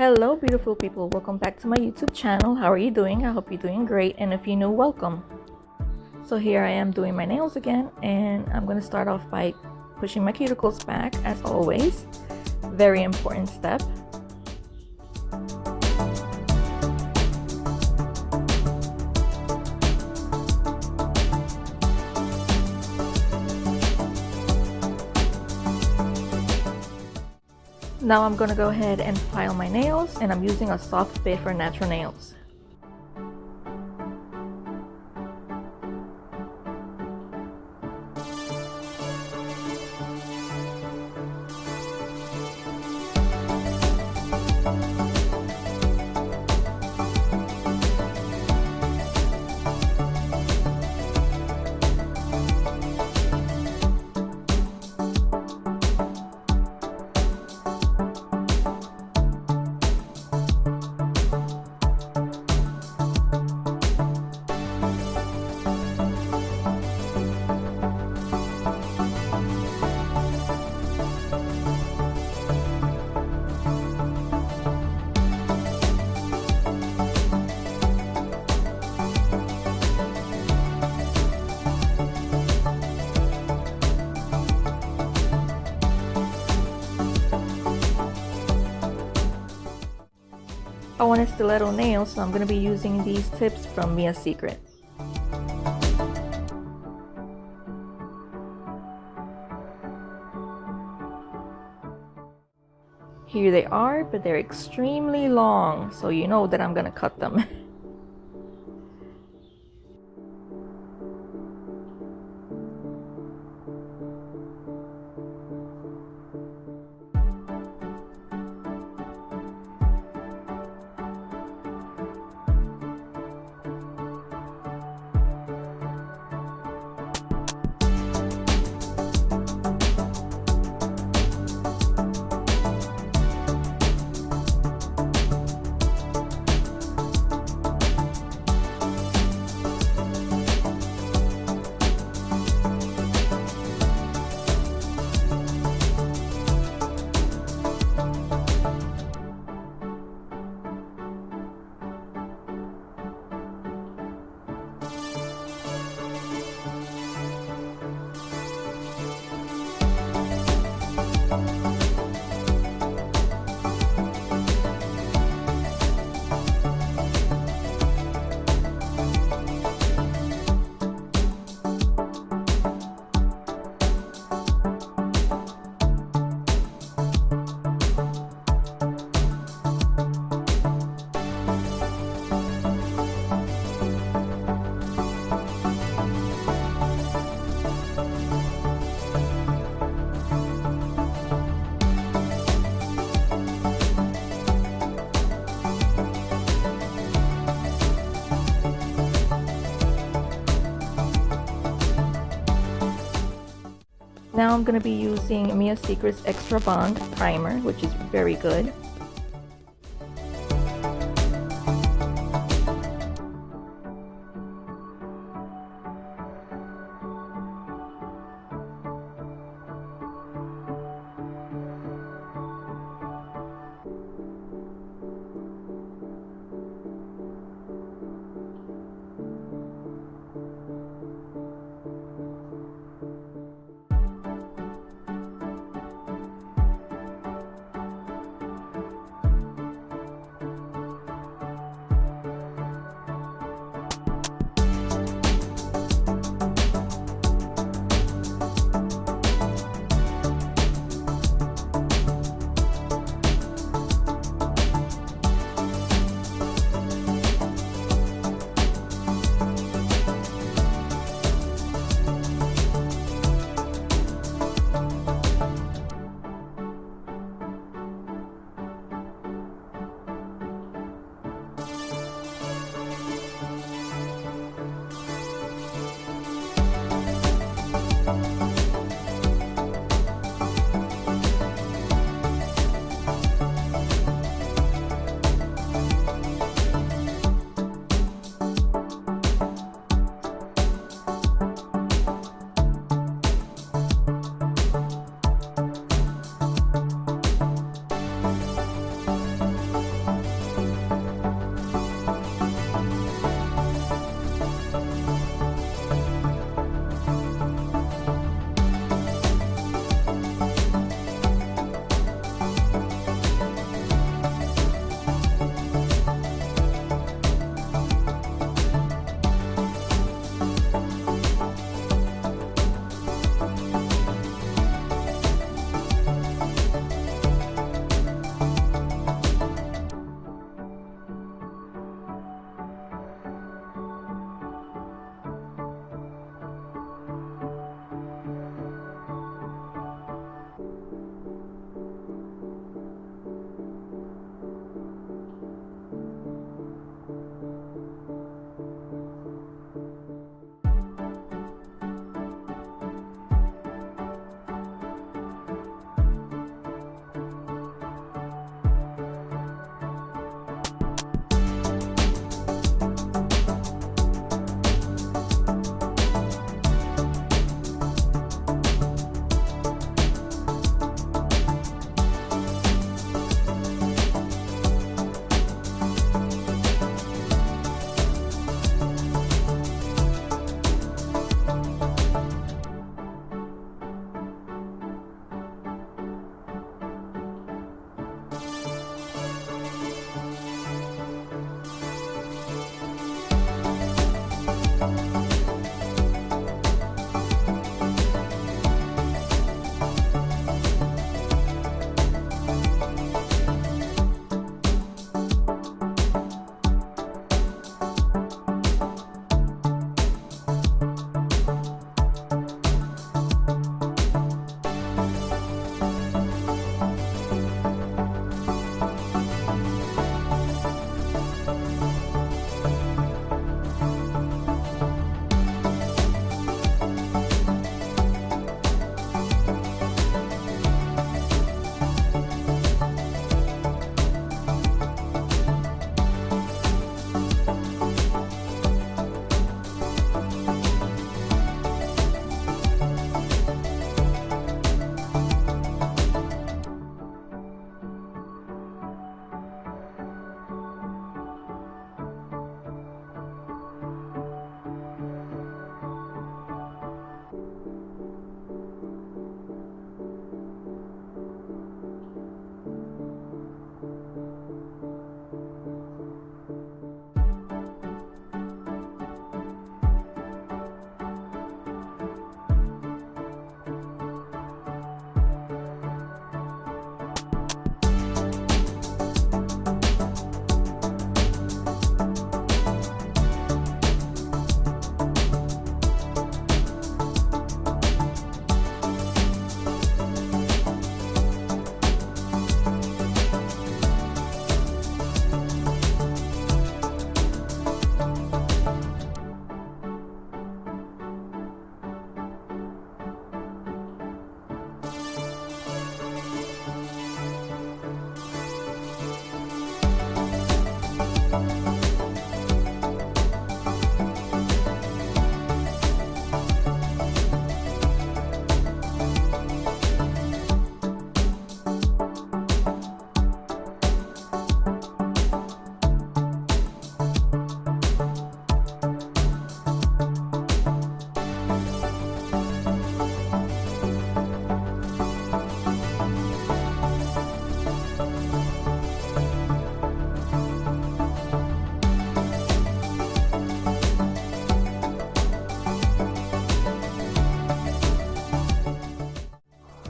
Hello beautiful people, welcome back to my YouTube channel. How are you doing? I hope you're doing great, and if you're new, welcome. So here I am doing my nails again, and I'm going to start off by pushing my cuticles back as always. Very important step. Now I'm going to go ahead and file my nails, and I'm using a soft bit for natural nails. I want a stiletto nail, so I'm going to be using these tips from Mia's Secret. Here they are, but they're extremely long, so you know that I'm going to cut them. Now I'm going to be using Mia's Secret's Extra Bond Primer, which is very good.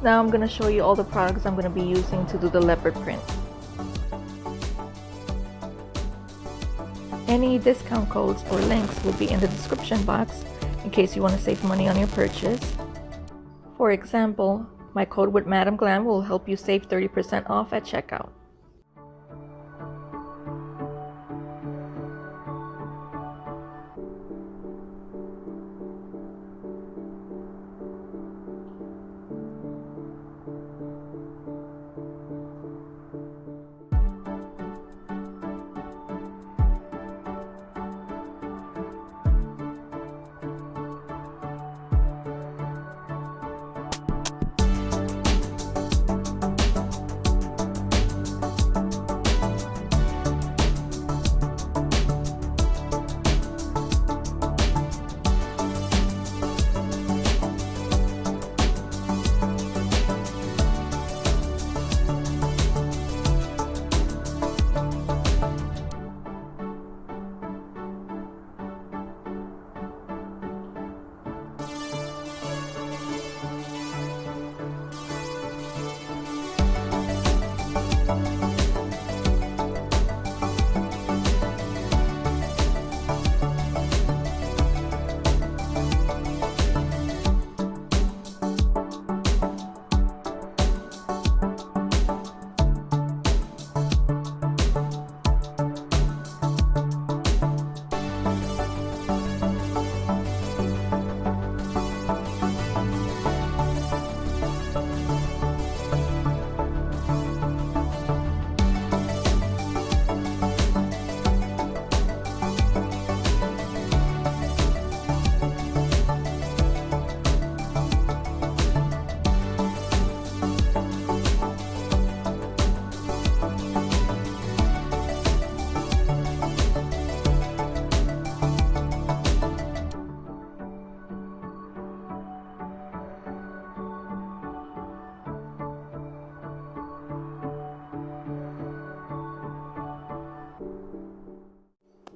Now I'm going to show you all the products I'm going to be using to do the leopard print. Any discount codes or links will be in the description box in case you want to save money on your purchase. For example, my code with Madam Glam will help you save 30% off at checkout.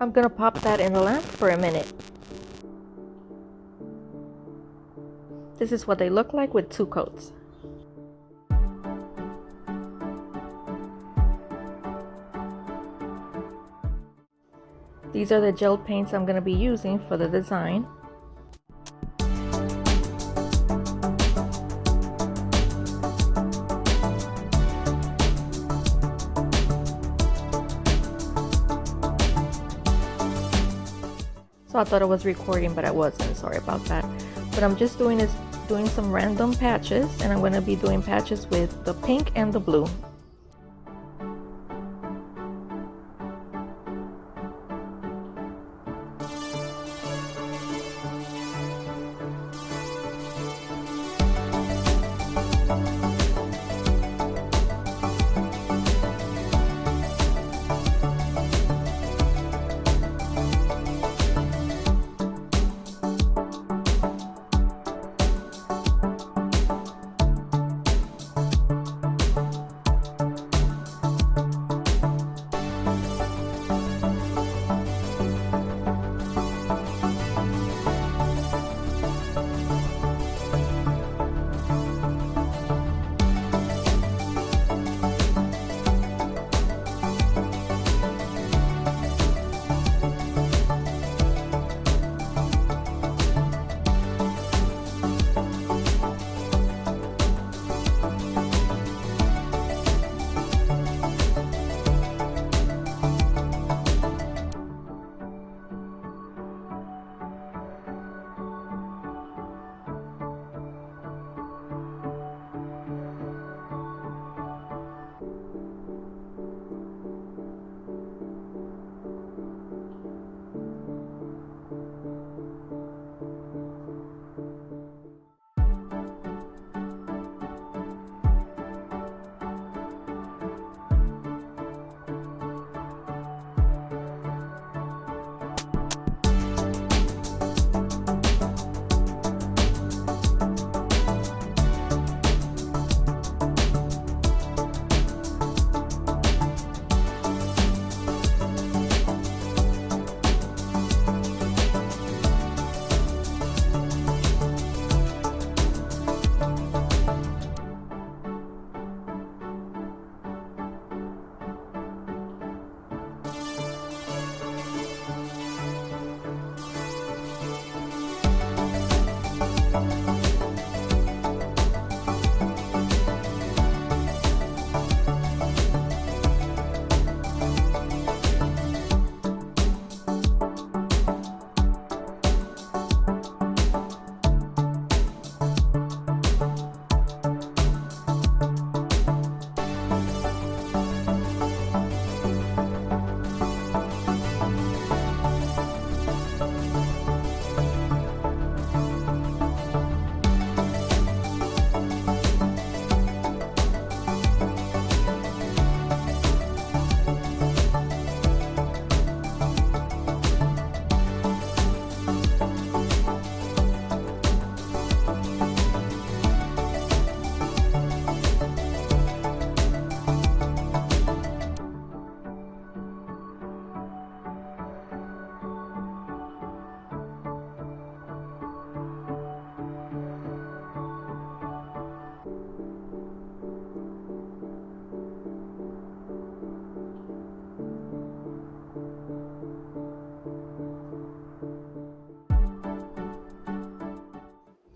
I'm gonna pop that in the lamp for a minute. This is what they look like with 2 coats. These are the gel paints I'm gonna be using for the design. So I thought it was recording, but I wasn't. Sorry about that. What I'm just doing is doing some random patches, and I'm going to be doing patches with the pink and the blue.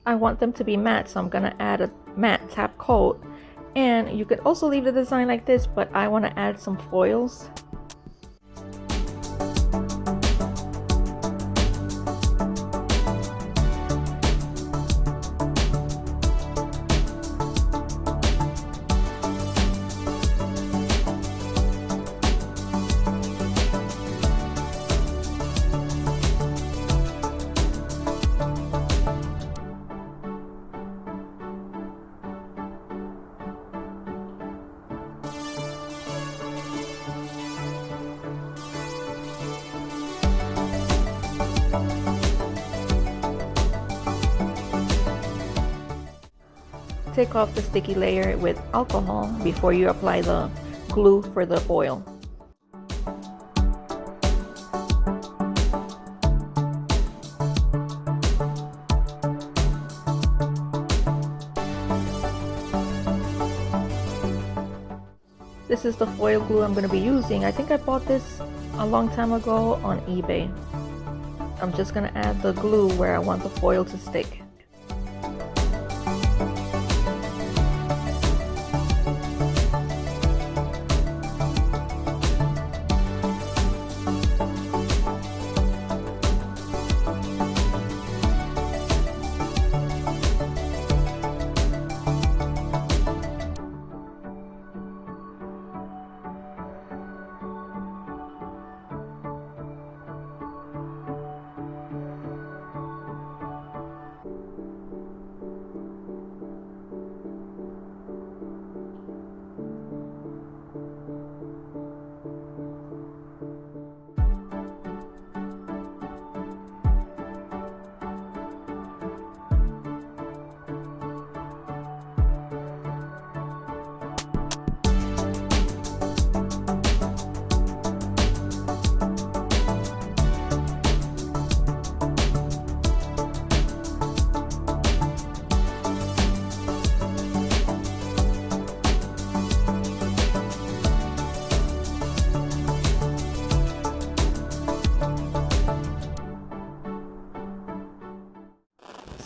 I want them to be matte, so I'm gonna add a matte top coat. And you could also leave the design like this, but I want to add some foils. Take off the sticky layer with alcohol before you apply the glue for the foil. This is the foil glue I'm going to be using. I think I bought this a long time ago on eBay. I'm just going to add the glue where I want the foil to stick.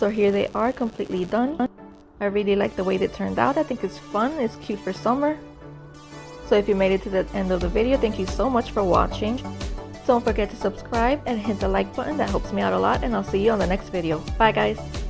So here they are, completely done. I really like the way they turned out. I think it's fun, it's cute for summer. So if you made it to the end of the video, thank you so much for watching. Don't forget to subscribe and hit the like button, that helps me out a lot, and I'll see you on the next video. Bye guys!